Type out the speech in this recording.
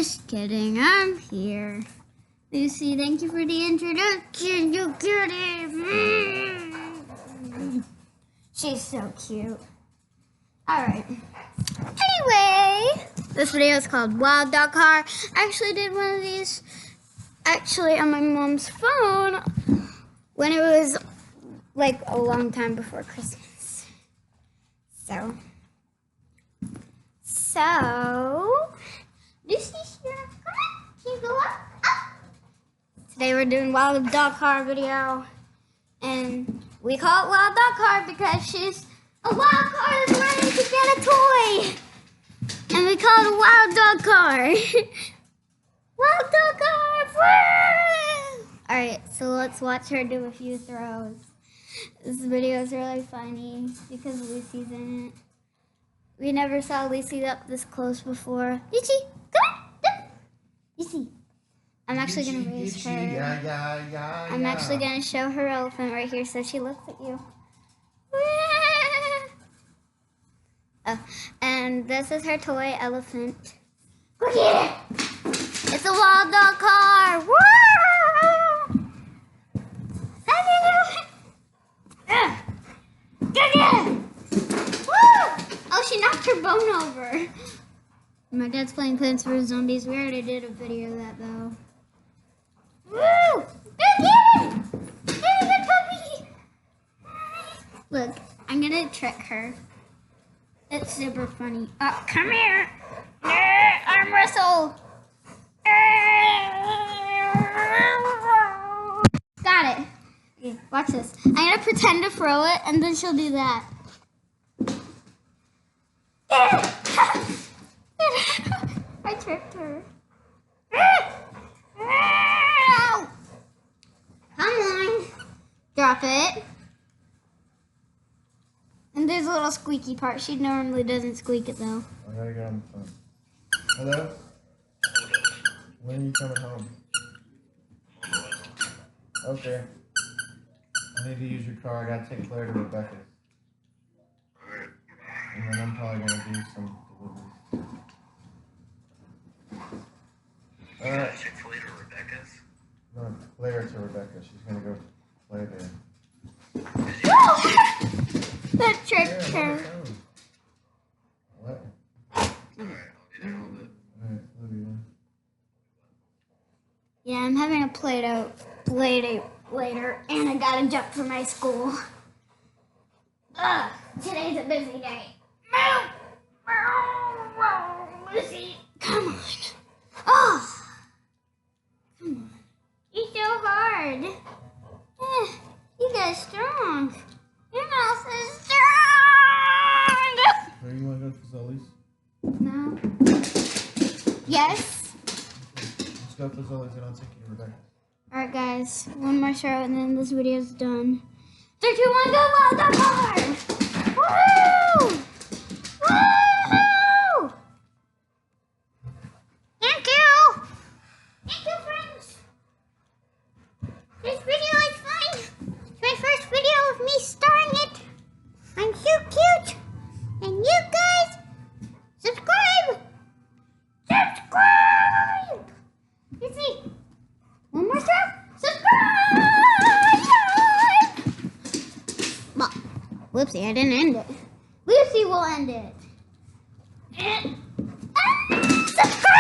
Just kidding, I'm here. Lucy, thank you for the introduction, you cutie. She's so cute. Alright. Anyway, this video is called Wild Dog Car. I actually did one of these on my mom's phone when it was like a long time before Christmas. So Lucy's here. Come on, can you go up? Today we're doing Wild Dog Car video, and we call it Wild Dog Car because she's a wild car that's running to get a toy, and we call it a Wild Dog Car. Wild Dog Car! Alright, so let's watch her do a few throws. This video is really funny because Lucy's in it. We never saw Lucy up this close before. Lucy, come on! Lucy. I'm actually going to raise her. I'm actually going to show her elephant right here so she looks at you. Oh, and this is her toy elephant. Go get it! It's a Wild Dog Car! Woo! Go get it! Woo! Oh, she knocked her bone over. My dad's playing Plants vs. Zombies. We already did a video of that though. Woo! Go get it! Get it, puppy! Look, I'm gonna trick her. It's super funny. Oh, come here! Arm wrestle! Got it. Okay, watch this. I'm gonna pretend to throw it, and then she'll do that. I tricked her. Come on. Drop it. And there's a little squeaky part. She normally doesn't squeak it though. I gotta get on the phone. Hello? When are you coming home? Okay. I need to use your car. I gotta take Claire to Rebecca's. And then I'm probably gonna do some deliveries. Alright. Chick-fil-A to Rebecca's? No, Claire to Rebecca. She's gonna go play there. That tricked her. What? Alright, I'll be there in a little bit. Alright, love you. Yeah, I'm having a Play-Doh later, and I gotta jump for my school. Ugh, today's a busy day. Lucy, come on. Oh, come on. You're so hard. You guys strong. Your mouth is strong. Where you wanna go to Fazoli's? No. Yes. Let's go to Fazoli's and I'll take you to Rebecca. Alright guys, one more show and then this video is done. 3, 2, 1, go Wild Dog Car! Woo! Woo! Thank you! Thank you, friends! This video is fun! It's my first video of me starring it! I'm so cute! And you guys, subscribe! Subscribe! You see? One more time. Subscribe! Well, whoopsie, I didn't end it. Lucy will end it. Subscribe!